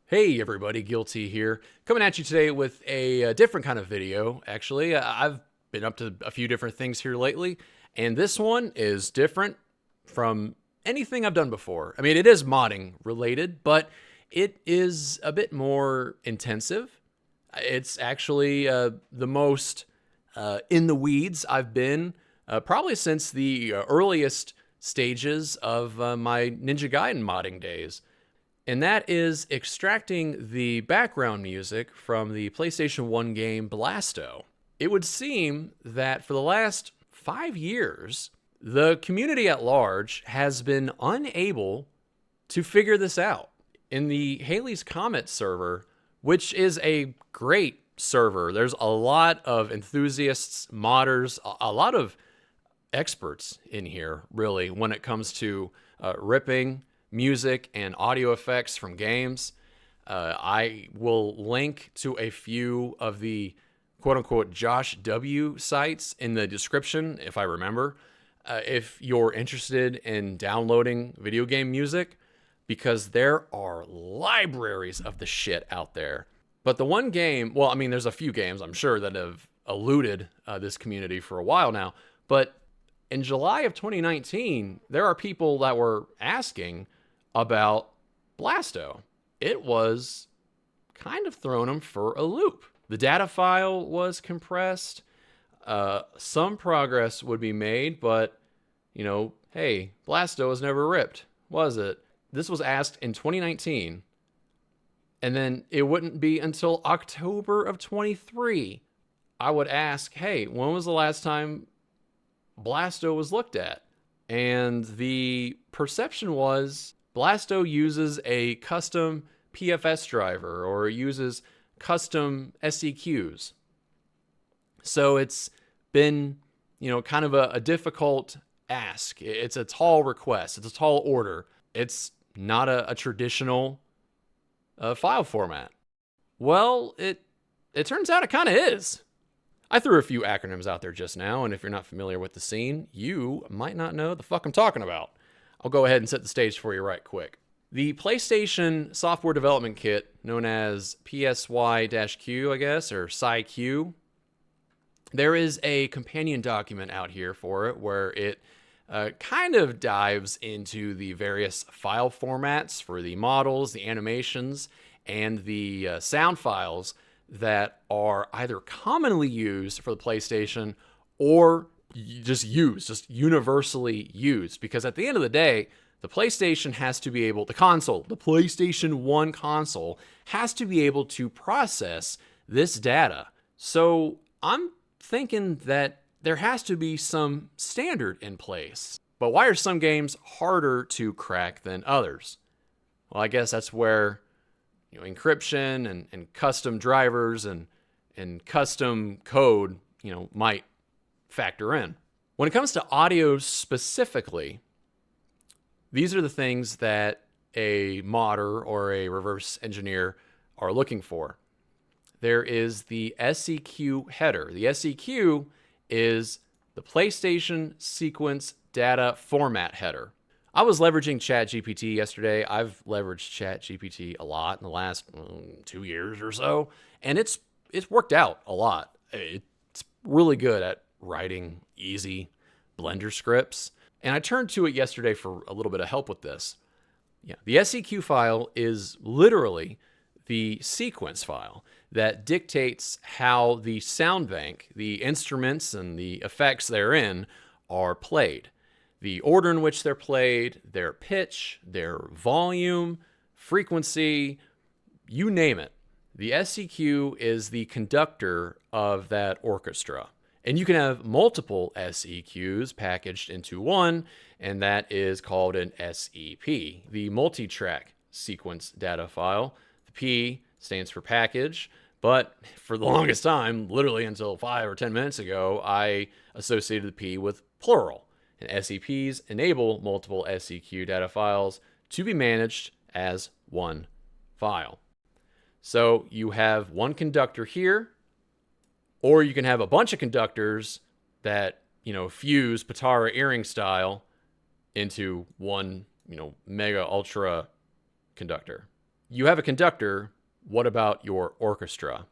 Hey everybody, Guilty here. Coming at you today with a different kind of video, actually. I've been up to a few different things here lately, and this one is different from anything I've done before. I mean, it is modding related, but it is a bit more intensive. It's actually the most in the weeds I've been probably since the earliest stages of my Ninja Gaiden modding days. And that is extracting the background music from the PlayStation 1 game Blasto. It would seem that for the last 5 years, the community at large has been unable to figure this out. In the Haley's Comet server, which is a great server, there's a lot of enthusiasts, modders, a lot of experts in here, really, when it comes to ripping music and audio effects from games. I will link to a few of the quote unquote Josh W sites in the description if I remember. If you're interested in downloading video game music, because there are libraries of the shit out there. But the one game, well, I mean, there's a few games I'm sure that have eluded this community for a while now. But in July of 2019, there are people that were asking about Blasto. It was kind of throwing them for a loop. The data file was compressed. Some progress would be made, but, hey, Blasto was never ripped, was it? This was asked in 2019, and then it wouldn't be until October of 23. I would ask, hey, when was the last time Blasto was looked at? And the perception was Blasto uses a custom PFS driver or uses custom SEQs. So it's been, kind of a difficult ask. It's a tall request. It's a tall order. It's not a traditional file format. Well, it turns out it kind of is. I threw a few acronyms out there just now, and if you're not familiar with the scene, you might not know the fuck I'm talking about. I'll go ahead and set the stage for you right quick. The PlayStation Software Development Kit, known as PSY-Q, I guess, or PSY-Q, there is a companion document out here for it where it kind of dives into the various file formats for the models, the animations, and the sound files that are either commonly used for the PlayStation or just universally used. Because at the end of the day, the PlayStation has to be able, the PlayStation 1 console has to be able to process this data. So I'm thinking that there has to be some standard in place. But why are some games harder to crack than others? Well, I guess that's where encryption and custom drivers and custom code might factor in. When it comes to audio specifically, these are the things that a modder or a reverse engineer are looking for. There is the SEQ header. The SEQ is the PlayStation Sequence Data Format Header. I was leveraging ChatGPT yesterday. I've leveraged ChatGPT a lot in the last 2 years or so, and it's worked out a lot. It's really good at writing easy Blender scripts, and I turned to it yesterday for a little bit of help with this. Yeah, the SEQ file is literally the sequence file that dictates how the sound bank, the instruments and the effects therein, are played. The order in which they're played, their pitch, their volume, frequency, you name it. The SEQ is the conductor of that orchestra. And you can have multiple SEQs packaged into one, and that is called an SEP, the multi-track sequence data file. The P stands for package, but for the longest time, literally until 5 or 10 minutes ago, I associated the P with plural. And SEPs enable multiple SEQ data files to be managed as one file. So you have one conductor here, or you can have a bunch of conductors that, fuse Patara earring style into one, mega ultra conductor. You have a conductor. What about your orchestra?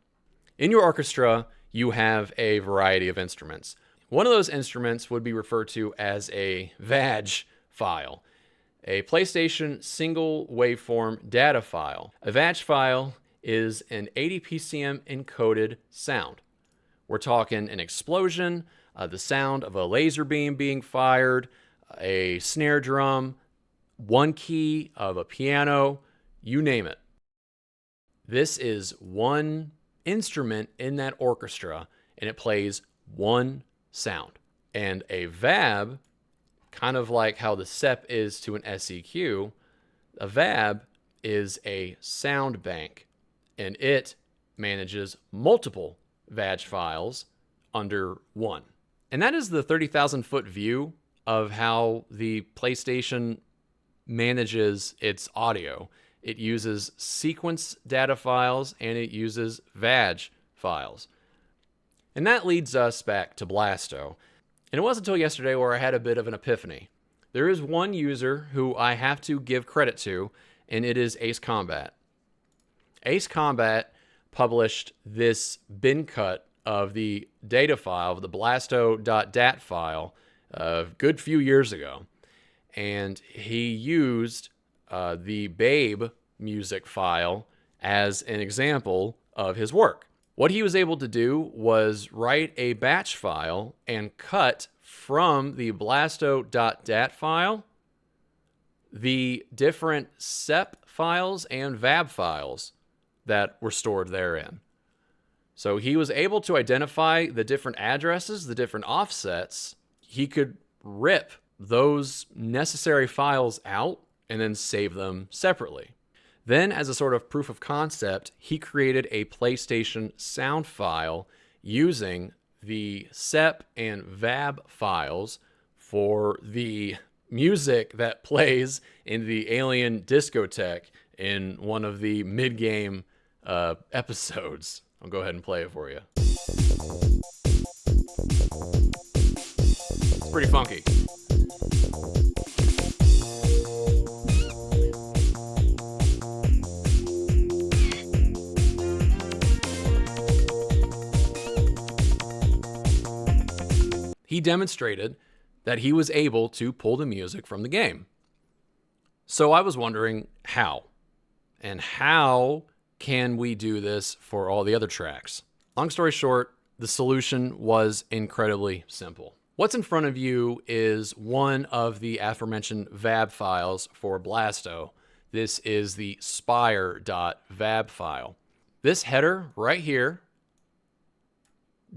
In your orchestra, you have a variety of instruments. One of those instruments would be referred to as a VAG file, a PlayStation single waveform data file. A VAG file is an 80 PCM encoded sound. We're talking an explosion, the sound of a laser beam being fired, a snare drum, one key of a piano, you name it. This is one instrument in that orchestra, and it plays one sound. And a VAB, kind of like how the SEP is to an SEQ, a VAB is a sound bank, and it manages multiple VAG files under one. And that is the 30,000 foot view of how the PlayStation manages its audio. It uses sequence data files and it uses VAG files. And that leads us back to Blasto. And it wasn't until yesterday where I had a bit of an epiphany. There is one user who I have to give credit to, and it is Ace Combat. Ace Combat published this bin cut of the data file, of the blasto.dat file, a good few years ago. And he used the Babe music file as an example of his work. What he was able to do was write a batch file and cut from the blasto.dat file the different SEP files and VAB files that were stored therein. So he was able to identify the different addresses, the different offsets. He could rip those necessary files out and then save them separately. Then, as a sort of proof of concept, he created a PlayStation sound file using the SEP and VAB files for the music that plays in the Alien discotheque in one of the mid-game episodes. I'll go ahead and play it for you. It's pretty funky. He demonstrated that he was able to pull the music from the game. So I was wondering how? And how can we do this for all the other tracks? Long story short, the solution was incredibly simple. What's in front of you is one of the aforementioned VAB files for Blasto. This is the spire.vab file. This header right here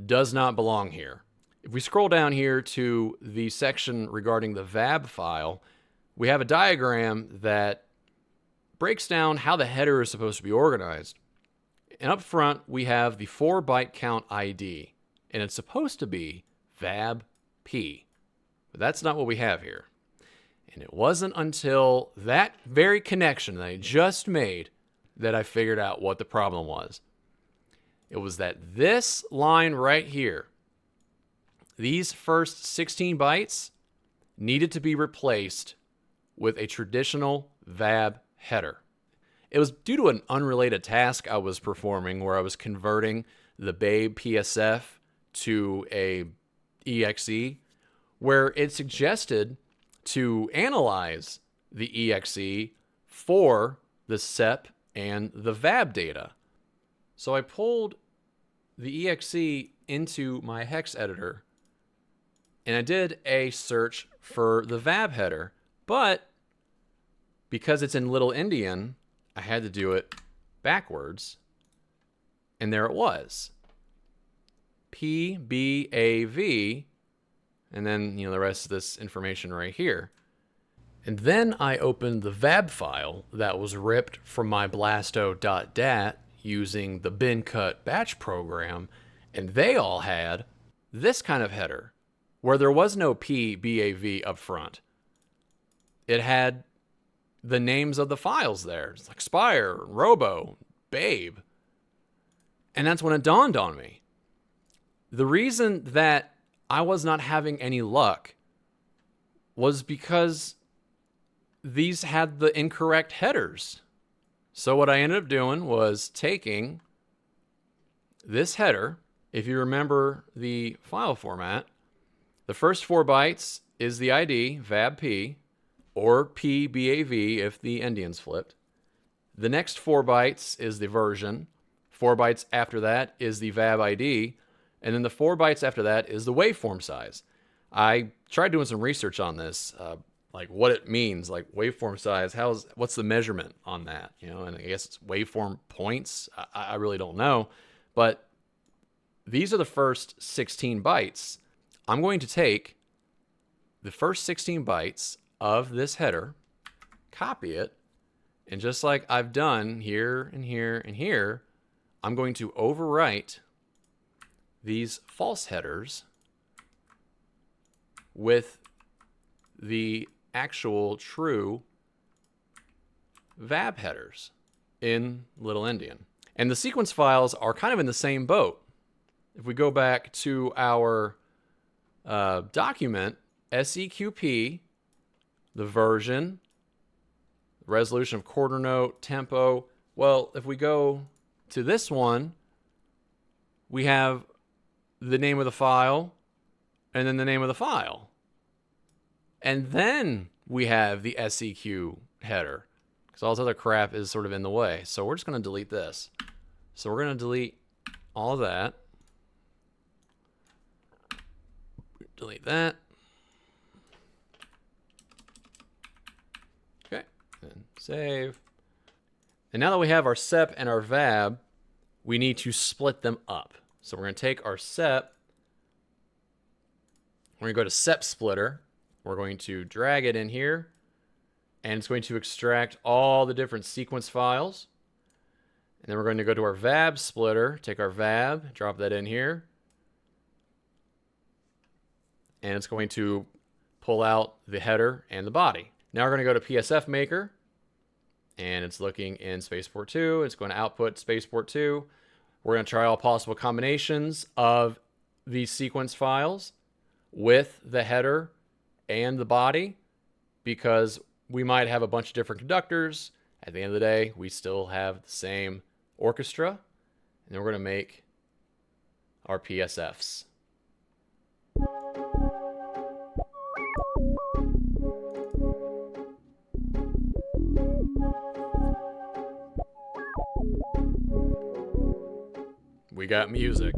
does not belong here. If we scroll down here to the section regarding the VAB file, we have a diagram that breaks down how the header is supposed to be organized. And up front, we have the 4-byte count ID, and it's supposed to be VAB-P. But that's not what we have here. And it wasn't until that very connection that I just made that I figured out what the problem was. It was that this line right here, these first 16 bytes needed to be replaced with a traditional VAB header. It was due to an unrelated task I was performing where I was converting the Babe PSF to a EXE, where it suggested to analyze the EXE for the SEP and the VAB data. So I pulled the EXE into my hex editor and I did a search for the VAB header, but because it's in Little Endian, I had to do it backwards, and there it was. PBAV, and then the rest of this information right here. And then I opened the VAB file that was ripped from my blasto.dat using the bin cut batch program, and they all had this kind of header, where there was no PBAV up front. It had the names of the files there. It's like Spire, Robo, Babe. And that's when it dawned on me. The reason that I was not having any luck was because these had the incorrect headers. So what I ended up doing was taking this header. If you remember the file format, the first 4 bytes is the ID, VABP, or PBAV if the endian's flipped. The next 4 bytes is the version. 4 bytes after that is the VAB ID. And then the 4 bytes after that is the waveform size. I tried doing some research on this, like what it means, like waveform size. What's the measurement on that? You know, and I guess it's waveform points. I really don't know. But these are the first 16 bytes. I'm going to take the first 16 bytes of this header, copy it, and just like I've done here and here and here, I'm going to overwrite these false headers with the actual true VAB headers in Little Endian. And the sequence files are kind of in the same boat. If we go back to our document, SEQP, the version, resolution of quarter note, tempo. Well, if we go to this one, we have the name of the file and then the name of the file. And then we have the SEQ header because all this other crap is sort of in the way. So we're just going to delete this. So we're going to delete all of that. Delete that. Okay, and save. And now that we have our SEP and our VAB, we need to split them up. So we're going to take our SEP. We're going to go to SEP splitter. We're going to drag it in here. And it's going to extract all the different sequence files. And then we're going to go to our VAB splitter, take our VAB, drop that in here. And it's going to pull out the header and the body. Now we're going to go to PSF Maker, and it's looking in spaceport 2. It's going to output spaceport 2. We're going to try all possible combinations of these sequence files with the header and the body, because we might have a bunch of different conductors. At the end of the day, we still have the same orchestra, and then we're going to make our PSFs. We got music.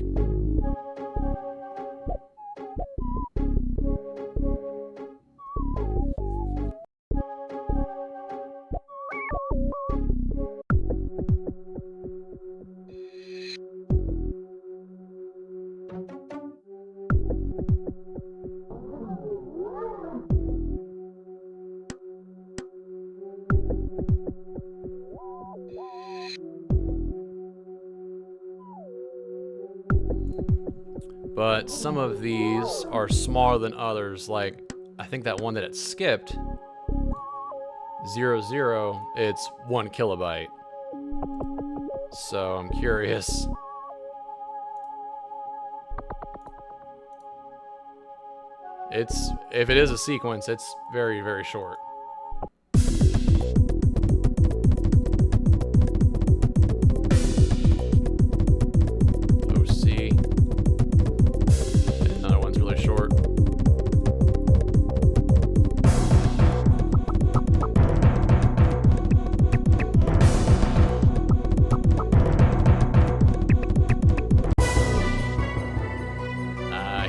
But some of these are smaller than others, like I think that one that it skipped, 00, it's 1 kilobyte. So I'm curious. If it is a sequence, it's very, very short.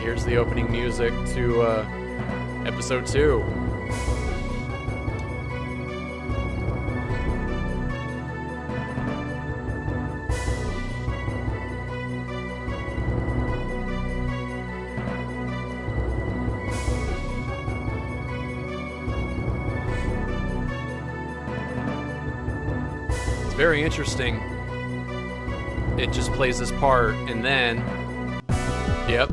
Here's the opening music to episode 2. It's very interesting. It just plays this part and then, yep.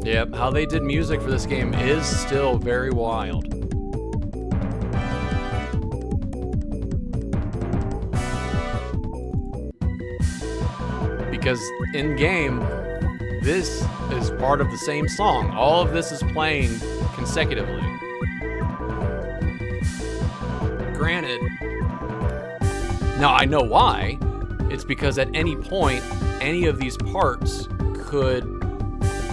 Yep, how they did music for this game is still very wild. because in game, this is part of the same song. All of this is playing consecutively. Granted, now I know why. It's because at any point, any of these parts could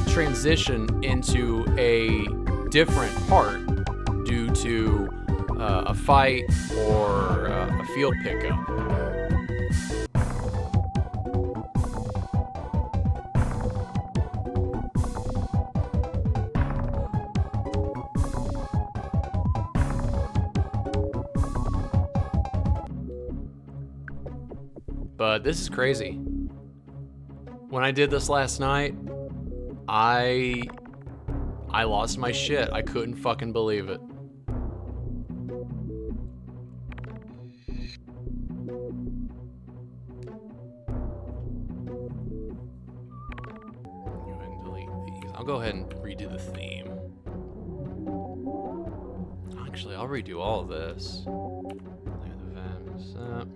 transition into a different part due to a fight or a field pickup. But this is crazy. When I did this last night, I lost my shit. I couldn't fucking believe it. Go ahead and delete these. I'll go ahead and redo the theme. Actually, I'll redo all of this. Leave the vents up.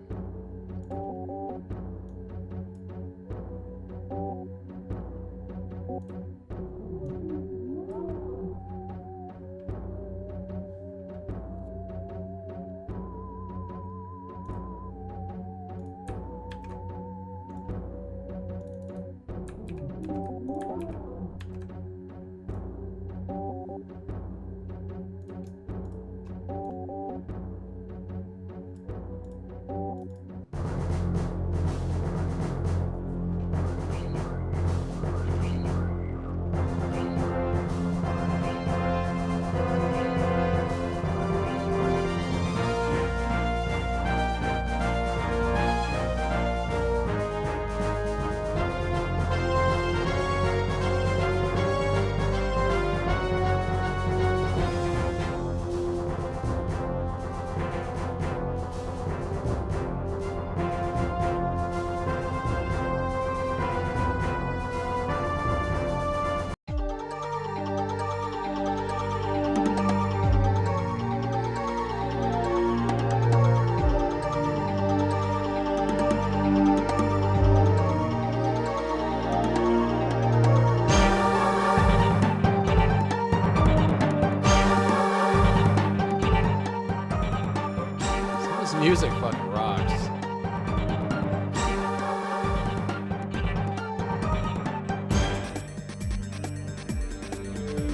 Music fucking rocks.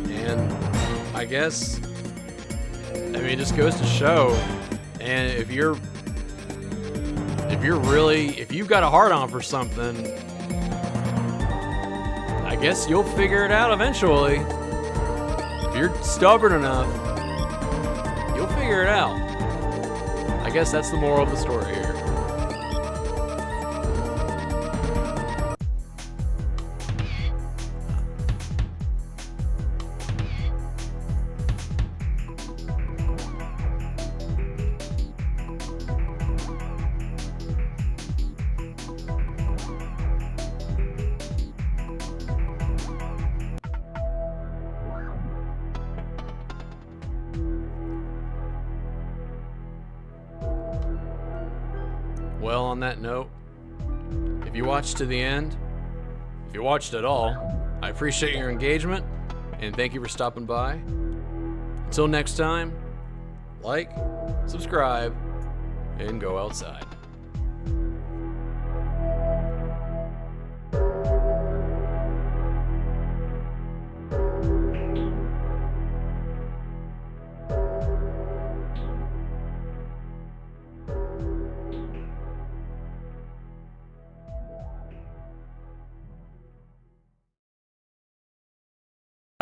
And I guess, I mean, it just goes to show, and if you've got a heart on for something, I guess you'll figure it out eventually. If you're stubborn enough, you'll figure it out. I guess that's the moral of the story here. Well, on that note, if you watched to the end, if you watched at all, I appreciate your engagement, and thank you for stopping by. Until next time, like, subscribe, and go outside.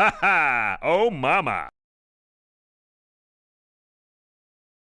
Ha ha! Oh, mama!